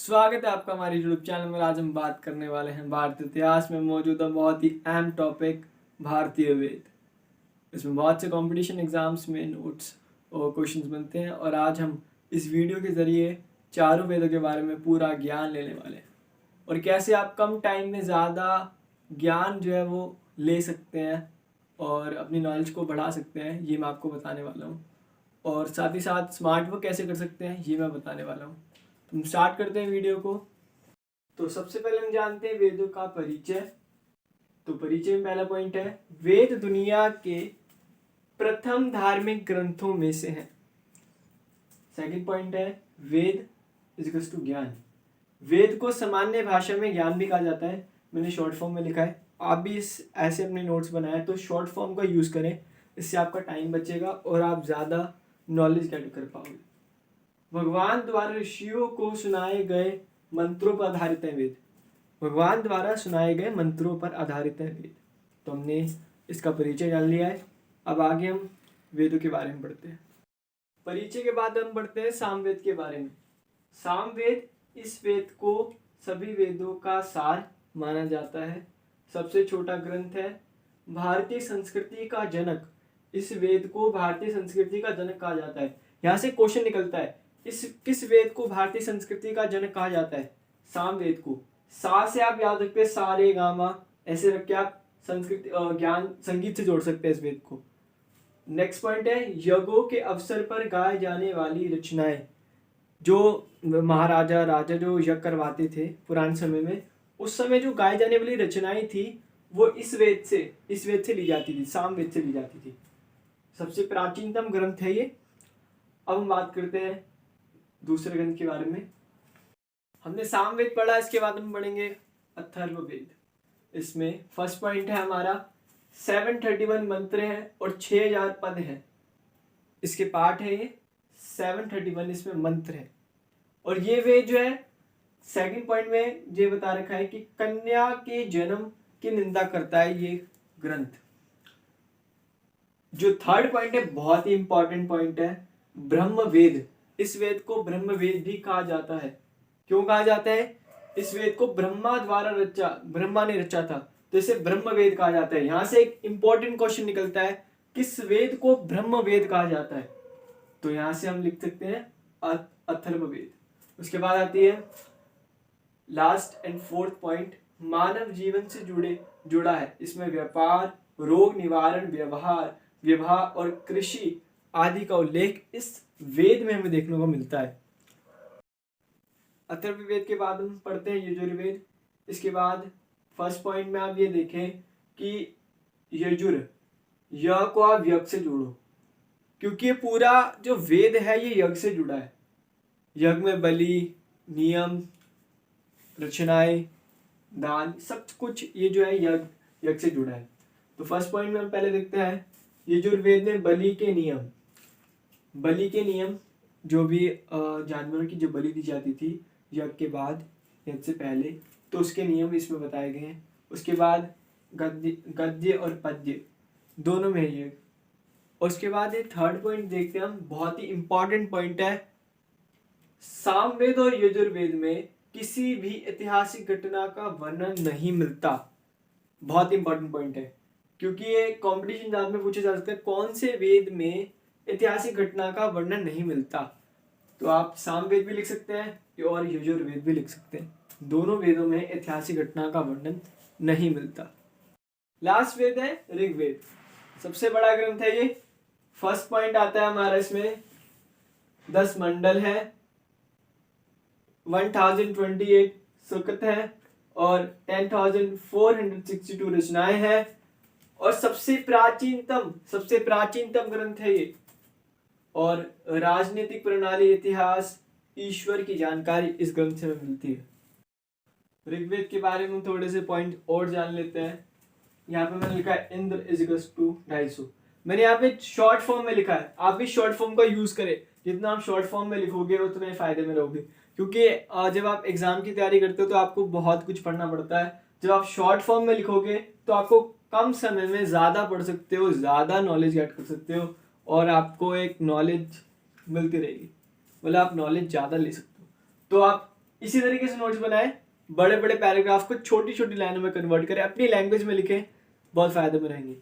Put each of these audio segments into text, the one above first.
स्वागत है आपका हमारे यूट्यूब चैनल में। आज हम बात करने वाले हैं भारतीय इतिहास में मौजूदा बहुत ही अहम टॉपिक भारतीय वेद। इसमें बहुत से कंपटीशन एग्जाम्स में नोट्स और क्वेश्चंस बनते हैं और आज हम इस वीडियो के ज़रिए चारों वेदों के बारे में पूरा ज्ञान लेने वाले हैं और कैसे आप कम टाइम में ज़्यादा ज्ञान जो है वो ले सकते हैं और अपनी नॉलेज को बढ़ा सकते हैं, ये मैं आपको बताने वाला हूँ। और साथ ही साथ स्मार्ट वर्क कैसे कर सकते हैं ये मैं बताने वाला हूँ। हम स्टार्ट करते हैं वीडियो को। तो सबसे पहले हम जानते हैं वेदों का परिचय। तो परिचय में पहला पॉइंट है वेद दुनिया के प्रथम धार्मिक ग्रंथों में से हैं। सेकंड पॉइंट है वेद इज टू ज्ञान। वेद को सामान्य भाषा में ज्ञान भी कहा जाता है। मैंने शॉर्ट फॉर्म में लिखा है, आप भी इस ऐसे अपने नोट्स बनाए तो शॉर्ट फॉर्म का यूज़ करें, इससे आपका टाइम बचेगा और आप ज़्यादा नॉलेज गेट कर पाओगे। भगवान द्वारा ऋषियों को सुनाए गए मंत्रों पर आधारित है वेद। भगवान द्वारा सुनाए गए मंत्रों पर आधारित है वेद। तो हमने इसका परिचय जान लिया है। अब आगे हम वेदों के बारे में पढ़ते हैं। परिचय के बाद हम पढ़ते हैं सामवेद के बारे में। सामवेद, इस वेद को सभी वेदों का सार माना जाता है। सबसे छोटा ग्रंथ है। भारतीय संस्कृति का जनक, इस वेद को भारतीय संस्कृति का जनक कहा जाता है। यहाँ से क्वेश्चन निकलता है, इस किस वेद को भारतीय संस्कृति का जनक कहा जाता है? सामवेद को। सा से आप याद रखते हैं सारे गामा, ऐसे रख के आप संस्कृति ज्ञान संगीत से जोड़ सकते हैं इस वेद को। नेक्स्ट पॉइंट है यज्ञों के अवसर पर गाए जाने वाली रचनाएं। जो महाराजा राजा जो यज्ञ करवाते थे पुराने समय में, उस समय जो गाए जाने वाली रचनाएं थी वो इस वेद से ली जाती थी, सामवेद से ली जाती थी। सबसे प्राचीनतम ग्रंथ है ये। अब हम बात करते हैं दूसरे ग्रंथ के बारे में। हमने सामवेद पढ़ा, इसके बाद हम पढ़ेंगे अथर्ववेद। इसमें फर्स्ट पॉइंट है हमारा 731 मंत्र हैं और 6000 पद हैं। इसके पाठ है ये 731, इसमें मंत्र है। और ये वेद जो है सेकंड पॉइंट में ये बता रखा है कि कन्या के जन्म की निंदा करता है ये ग्रंथ। जो थर्ड पॉइंट है बहुत ही इंपॉर्टेंट पॉइंट है ब्रह्मवेद। इस वेद को ब्रह्मवेद भी कहा जाता है। क्यों कहा जाता है? इस वेद को ब्रह्मा ने रचा था, तो इसे ब्रह्मवेद कहा जाता है। यहां से एक इंपॉर्टेंट क्वेश्चन निकलता है, किस वेद को ब्रह्मवेद कहा जाता है? तो यहां से हम लिख सकते हैं अथर्ववेद। उसके बाद आती है लास्ट एंड फोर्थ पॉइंट, मानव जीवन से जुड़ा है। इसमें व्यापार, रोग निवारण, विवाह और कृषि आदि का उल्लेख इस वेद में हमें देखने को मिलता है। अथर्ववेद के बाद हम पढ़ते हैं यजुर्वेद। इसके बाद फर्स्ट पॉइंट में आप ये देखें कि यह को आप यज्ञ से जोड़ो, क्योंकि ये पूरा जो वेद है ये यज्ञ से जुड़ा है। यज्ञ में बलि, नियम, रचनाएं, दान, सब कुछ ये जो है यज्ञ से जुड़ा है। तो फर्स्ट पॉइंट में हम पहले देखते हैं यजुर्वेद में बलि के नियम, जो भी जानवरों की जो बलि दी जाती थी यज्ञ के बाद, यज्ञ से पहले, तो उसके नियम इसमें बताए गए हैं। उसके बाद गद्य और पद्य दोनों में यज्ञ। उसके बाद एक थर्ड पॉइंट देखते हैं हम, बहुत ही इंपॉर्टेंट पॉइंट है। सामवेद और यजुर्वेद में किसी भी ऐतिहासिक घटना का वर्णन नहीं मिलता। बहुत इंपॉर्टेंट पॉइंट है, क्योंकि ये कॉम्पिटिशन एग्जाम में पूछा जा सकता है कौन से वेद में ऐतिहासिक घटना का वर्णन नहीं मिलता। तो आप सामवेद भी लिख सकते हैं और यजुर्वेद भी लिख सकते हैं। दोनों वेदों में ऐतिहासिक घटना का वर्णन नहीं मिलता। लास्ट वेद है ऋग्वेद। सबसे बड़ा ग्रंथ है ये। फर्स्ट पॉइंट आता है हमारा इसमें 10 मंडल है, 1028 सूक्त है और 10,462 रचनाएं हैं और सबसे प्राचीनतम ग्रंथ है ये। और राजनीतिक प्रणाली, इतिहास, ईश्वर की जानकारी इस ग्रंथ से मिलती है। ऋग्वेद के बारे में थोड़े से पॉइंट और जान लेते हैं। यहाँ पे मैंने लिखा है इंद्र इज टू 250। मैंने यहाँ पे शॉर्ट फॉर्म में लिखा है, आप भी शॉर्ट फॉर्म का यूज करें। जितना आप शॉर्ट फॉर्म में लिखोगे उतने फायदे में रहोगे, क्योंकि जब आप एग्जाम की तैयारी करते हो तो आपको बहुत कुछ पढ़ना पड़ता है। जब आप शॉर्ट फॉर्म में लिखोगे तो आपको कम समय में ज़्यादा पढ़ सकते हो, ज़्यादा नॉलेज गेट कर सकते हो और आपको एक नॉलेज मिलती रहेगी, मतलब आप नॉलेज ज़्यादा ले सकते हो। तो आप इसी तरीके से नोट्स बनाए, बड़े बड़े पैराग्राफ को छोटी छोटी लाइनों में कन्वर्ट करें, अपनी लैंग्वेज में लिखें, बहुत फायदे में रहेंगे।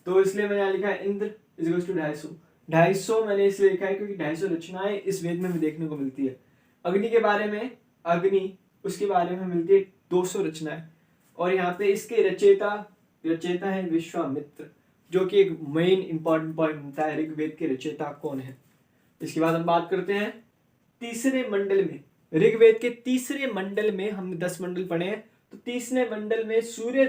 तो इसलिए मैंने यहाँ लिखा है इंद्र इज टू 250। 250 मैंने इसलिए लिखा है क्योंकि 250 रचनाएं इस वेद में भी देखने को मिलती है। अग्नि के बारे में, अग्नि उसके बारे में मिलती है 200 रचनाएं। और यहाँ पे इसके रचेता है विश्वामित्र, जो कि एक मेन इंपॉर्टेंट पॉइंट बनता है ऋग्वेद के रचयिता कौन है। इसके बाद हम बात करते हैं तीसरे मंडल में। ऋग्वेद के तीसरे मंडल में हमने 10 मंडल पढ़े हैं, तो तीसरे मंडल में सूर्य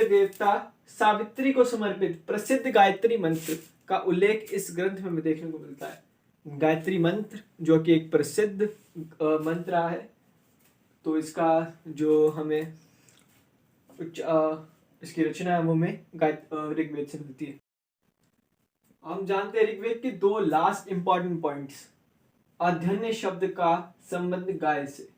देवता सावित्री को समर्पित प्रसिद्ध गायत्री मंत्र का उल्लेख इस ग्रंथ में देखने को मिलता है। गायत्री मंत्र जो कि एक प्रसिद्ध मंत्र है, तो इसका जो हमें इसकी रचना है वो में ऋग्वेद से मिलती है। हम जानते हैं ऋग्वेद के 2 लास्ट इंपॉर्टेंट पॉइंट्स। अध्ययन शब्द का संबंध गाय से,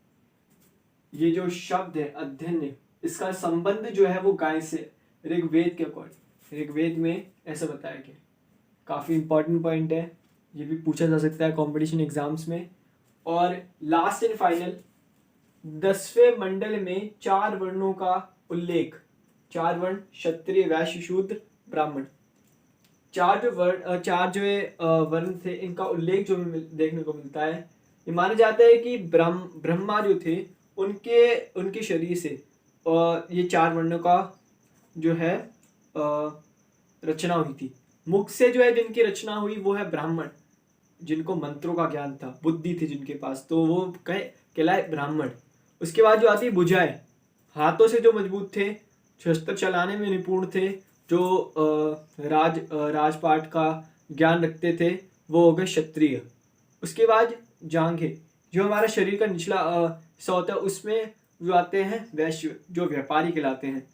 ये जो शब्द है अध्ययन, इसका संबंध जो है वो गाय से ऋग्वेद के अकॉर्डिंग। ऋग्वेद में ऐसा बताया गया, काफ़ी इंपॉर्टेंट पॉइंट है, ये भी पूछा जा सकता है कंपटीशन एग्जाम्स में। और लास्ट एंड फाइनल, 10वें मंडल में 4 वर्णों का उल्लेख, 4 वर्ण क्षत्रिय वैश्य शूद्र ब्राह्मण, 4 जो वर्ण थे, इनका उल्लेख जो देखने को मिलता है। ये माना जाता है कि ब्रह्मा जो थे उनके शरीर से ये 4 वर्णों का जो है रचना हुई थी। मुख से जो है जिनकी रचना हुई वो है ब्राह्मण, जिनको मंत्रों का ज्ञान था, बुद्धि थी जिनके पास, तो वो कहलाए ब्राह्मण। उसके बाद जो आती है भुजाएं, हाथों से जो मजबूत थे, शस्त्र चलाने में निपुण थे, जो राजपाट का ज्ञान रखते थे, वो हो गए क्षत्रिय। उसके बाद जांघें, जो हमारा शरीर का निचला हिस्सा होता है, उसमें जो आते हैं वैश्य, जो व्यापारी कहलाते हैं।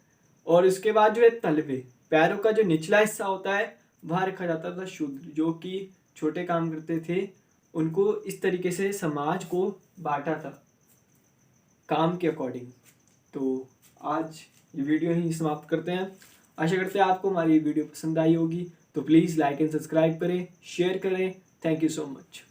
और उसके बाद जो है तलवे, पैरों का जो निचला हिस्सा होता है वहाँ रखा जाता था शूद्र, जो कि छोटे काम करते थे। उनको इस तरीके से समाज को बांटा था काम के अकॉर्डिंग। तो आज ये वीडियो ही समाप्त करते हैं। आशा करते हैं आपको हमारी वीडियो पसंद आई होगी, तो प्लीज़ लाइक एंड सब्सक्राइब करें, शेयर करें। Thank you so much.